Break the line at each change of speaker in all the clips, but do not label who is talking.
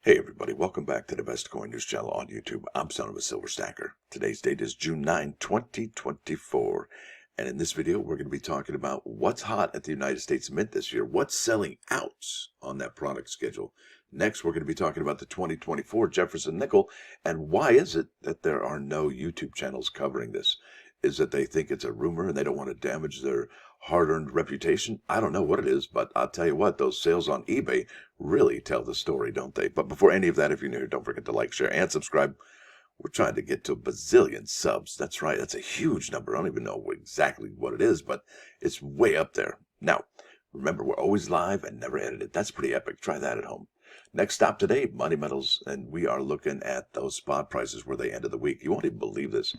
Hey everybody, welcome back to the Best Coin News channel on YouTube. I'm sonofasilverstacker. Today's date is June 9, 2024. And in this video, we're going to be talking about what's hot at the United States Mint this year, what's selling out on that product schedule. Next, we're going to be talking about the 2024 Jefferson nickel, and why is it that there are no YouTube channels covering this? Is it they think it's a rumor and they don't want to damage their hard-earned reputation? I don't know what it is, but I'll tell you what, those sales on eBay really tell the story, don't they? But before any of that, if you're new, don't forget to like, share, and subscribe. We're trying to get to a bazillion subs. That's right. That's a huge number. I don't even know exactly what it is, but it's way up there. Now, remember, we're always live and never edited. That's pretty epic. Try that at home. Next stop today, Money Metals, and we are looking at those spot prices where they ended the week. You won't even believe this.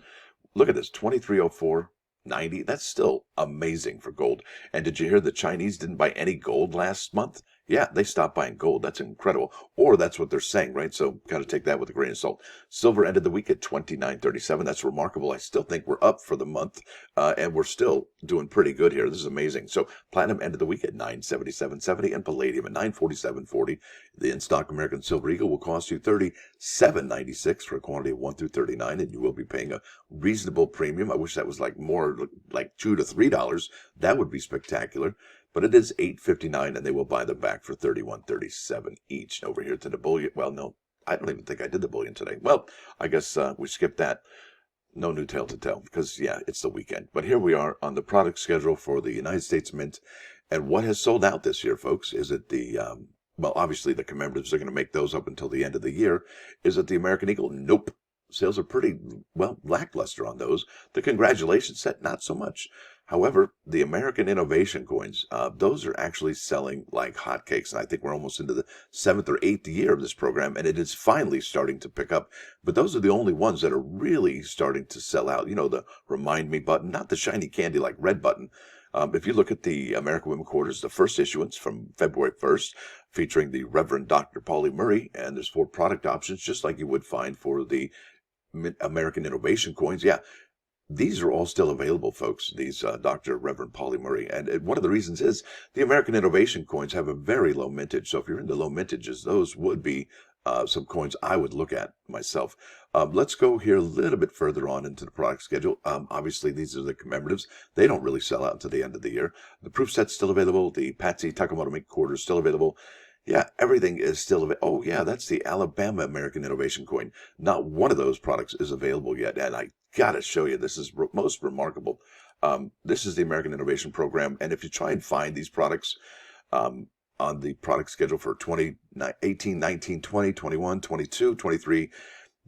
Look at this, 2304.90. That's still amazing for gold. And did you hear the Chinese didn't buy any gold last month? Yeah, they stopped buying gold. That's incredible. Or that's what they're saying, right? So got to take that with a grain of salt. Silver ended the week at 29.37. That's remarkable. I still think we're up for the month, and we're still doing pretty good here. This is amazing. So platinum ended the week at 977.70 and palladium at 947.40. The in-stock American Silver Eagle will cost you 37.96 for a quantity of 1 through 39, and you will be paying a reasonable premium. I wish that was like more, like $2 to $3. That would be spectacular. But it is $8.59, and they will buy them back for $31.37 each. Over here to the bullion. Well, no, I don't even think I did the bullion today. Well, I guess we skipped that. No new tale to tell because, yeah, it's the weekend. But here we are on the product schedule for the United States Mint. And what has sold out this year, folks? Is it the, well, obviously the commemoratives are going to make those up until the end of the year. Is it the American Eagle? Nope. Sales are pretty, well, lackluster on those. The congratulations set, not so much. However, the American Innovation coins, those are actually selling like hotcakes. And I think we're almost into the 7th or 8th year of this program, and it is finally starting to pick up. But those are the only ones that are really starting to sell out. You know, the remind me button, not the shiny candy like red button. If you look at the American Women Quarters, the first issuance from February 1st, featuring the Reverend Dr. Polly Murray, and there's 4 product options, just like you would find for the American Innovation coins. Yeah, these are all still available, folks, these Dr. Reverend Polly Murray. And one of the reasons is the American Innovation coins have a very low mintage. So if you're into low mintages, those would be some coins I would look at myself. Let's go here a little bit further on into the product schedule. Obviously, these are the commemoratives. They don't really sell out until the end of the year. The proof set's still available. The Patsy Takemoto Mink quarter is still available. Yeah, everything is still available. Oh, yeah, that's the Alabama American Innovation coin. Not one of those products is available yet, and I got to show you, this is most remarkable. This is the American Innovation Program, and if you try and find these products on the product schedule for 2018, 19, 20, 21, 22, 23,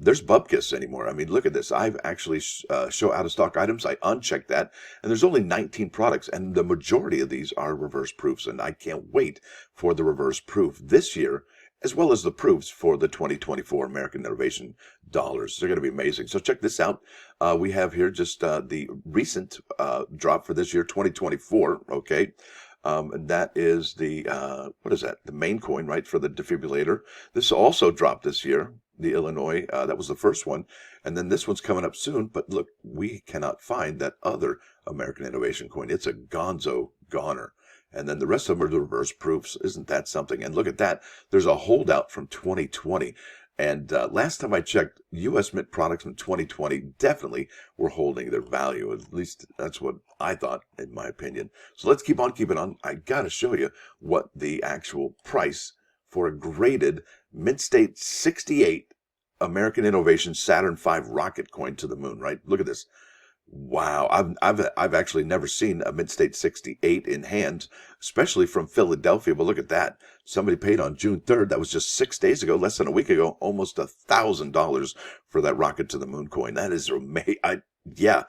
there's bupkis anymore. I mean, look at this. I've actually show out-of-stock items. I unchecked that, and there's only 19 products, and the majority of these are reverse proofs, and I can't wait for the reverse proof this year, as well as the proofs for the 2024 American Innovation dollars. They're going to be amazing. So check this out. We have here just the recent drop for this year, 2024, okay? And that is the, what is that? The main coin, right, for the defibrillator. This also dropped this year, the Illinois. That was the first one. And then this one's coming up soon. But look, we cannot find that other American Innovation coin. It's a gonzo goner. And then the rest of them are the reverse proofs. Isn't that something? And look at that. There's a holdout from 2020. And last time I checked, U.S. Mint products from 2020 definitely were holding their value. At least that's what I thought, in my opinion. So let's keep on keeping on. I got to show you what the actual price for a graded Mint State 68 American Innovation Saturn V rocket coin to the moon, right? Look at this. Wow, I've actually never seen a Mint State 68 in hand, especially from Philadelphia. But look at that. Somebody paid on June 3rd. That was just 6 days ago, less than a week ago, almost $1,000 for that rocket to the moon coin. That is amazing. Yeah,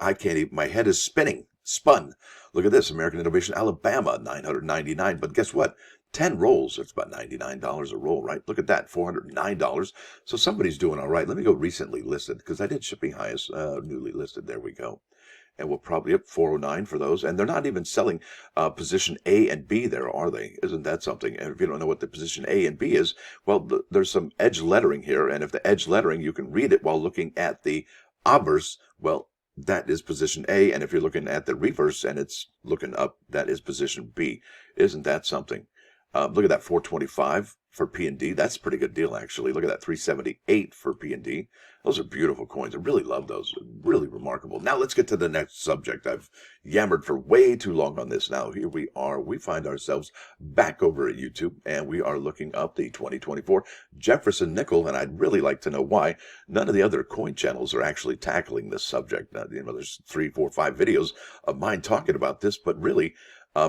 I can't even, my head is spun. Look at this, American Innovation Alabama, $999. But guess what? 10 rolls, it's about $99 a roll, right? Look at that, $409. So somebody's doing all right. Let me go recently listed, because I did shipping highest, newly listed. There we go. And we'll probably up 409 for those. And they're not even selling position A and B there, are they? Isn't that something? And if you don't know what the position A and B is, well, there's some edge lettering here. And if the edge lettering, you can read it while looking at the obverse, well, that is position A. And if you're looking at the reverse and it's looking up, that is position B. Isn't that something? Look at that, 425 for P&D. That's a pretty good deal, actually. Look at that, 378 for P&D. Those are beautiful coins. I really love those. Really remarkable. Now let's get to the next subject. I've yammered for way too long on this. Now here we are. We find ourselves back over at YouTube, and we are looking up the 2024 Jefferson nickel, and I'd really like to know why none of the other coin channels are actually tackling this subject. Now, there's 3, 4, 5 videos of mine talking about this, but really,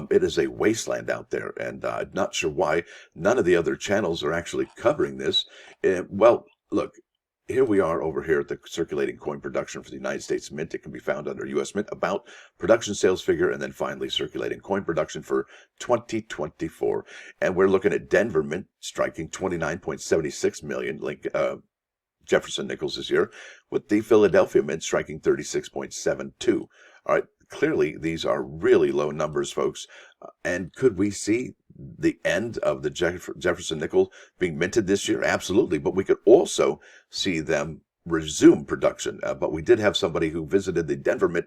it is a wasteland out there, and I'm not sure why none of the other channels are actually covering this. Well, look, here we are over here at the circulating coin production for the United States Mint. It can be found under U.S. Mint, about, production sales figure, and then finally circulating coin production for 2024. And we're looking at Denver Mint striking 29.76 million, like Jefferson nickels this year, with the Philadelphia Mint striking 36.72. All right, clearly these are really low numbers, folks. And could we see the end of the Jefferson nickel being minted this year? Absolutely. But we could also see them resume production. But we did have somebody who visited the Denver Mint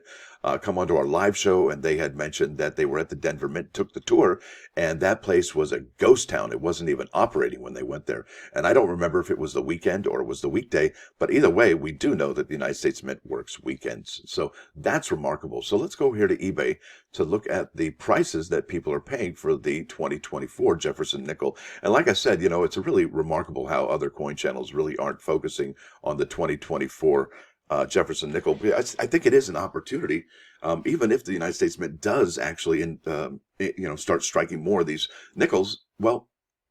come onto our live show, and they had mentioned that they were at the Denver Mint, took the tour, and that place was a ghost town. It wasn't even operating when they went there. And I don't remember if it was the weekend or it was the weekday, but either way, we do know that the United States Mint works weekends. So that's remarkable. So let's go here to eBay to look at the prices that people are paying for the 2024 Jefferson nickel. And like I said, it's really remarkable how other coin channels really aren't focusing on the 2024 Jefferson nickel. I think it is an opportunity, even if the United States Mint does actually, start striking more of these nickels. Well,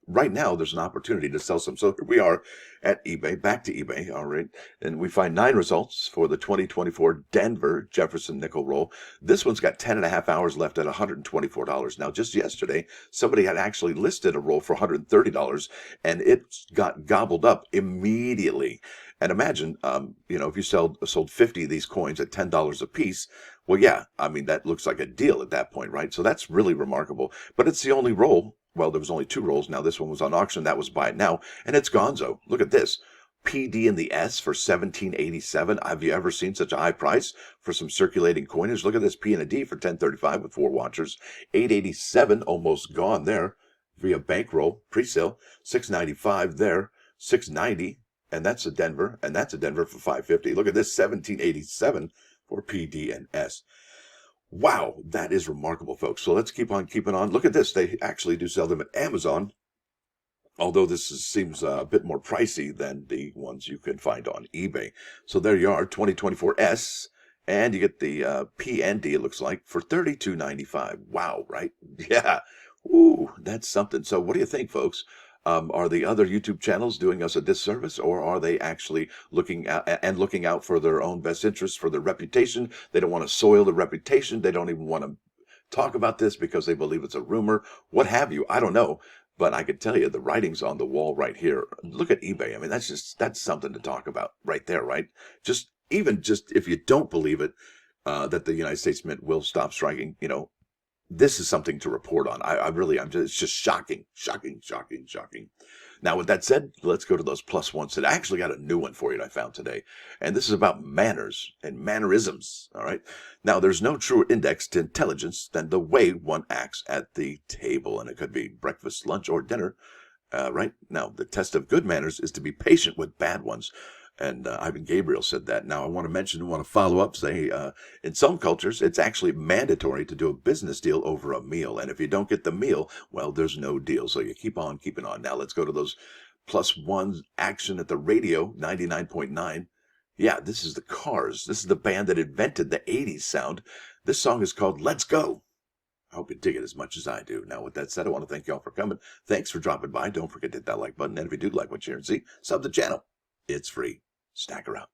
right now there's an opportunity to sell some. So here we are at eBay, back to eBay, all right, and we find 9 results for the 2024 Denver Jefferson nickel roll. This one's got 10.5 hours left at $124. Now, just yesterday, somebody had actually listed a roll for $130, and it got gobbled up immediately. And imagine, if you sold 50 of these coins at $10 a piece, well, yeah, I mean, that looks like a deal at that point, right? So that's really remarkable. But it's the only roll. Well, there was only 2 rolls. Now this one was on auction. That was buy it now, and it's gonzo. Look at this. PD in the S for $17.87. Have you ever seen such a high price for some circulating coinage? Look at this P and a D for $10.35 with 4 watchers. $8.87, almost gone there via bankroll pre-sale. $6.95 there. $6.90. And that's a Denver, and that's a Denver for $5.50. Look at this, $17.87 for PD and S. Wow, that is remarkable, folks. So let's keep on keeping on. Look at this. They actually do sell them at Amazon, although this seems a bit more pricey than the ones you can find on eBay. So there you are, 2024 S, and you get the P and D, it looks like, for $32.95. Wow, right? Yeah. Ooh, that's something. So what do you think, folks? Are the other YouTube channels doing us a disservice, or are they actually looking out for their own best interests, for their reputation? They don't want to soil the reputation. They don't even want to talk about this because they believe it's a rumor, what have you. I don't know. But I can tell you the writing's on the wall right here. Look at eBay. I mean, that's something to talk about right there, right? Just if you don't believe it, that the United States Mint will stop striking, this is something to report on. It's just shocking. Now, with that said, let's go to those plus ones today. I actually got a new one for you that I found today. And this is about manners and mannerisms, all right? Now, there's no truer index to intelligence than the way one acts at the table. And it could be breakfast, lunch, or dinner, right? Now, the test of good manners is to be patient with bad ones. And Ivan Gabriel said that. Now, I want to follow up, say, in some cultures, it's actually mandatory to do a business deal over a meal. And if you don't get the meal, well, there's no deal. So you keep on keeping on. Now, let's go to those plus ones action at the radio, 99.9. Yeah, this is the Cars. This is the band that invented the 80s sound. This song is called Let's Go. I hope you dig it as much as I do. Now, with that said, I want to thank you all for coming. Thanks for dropping by. Don't forget to hit that like button. And if you do like what you hear and see, sub the channel. It's free. Stacker out.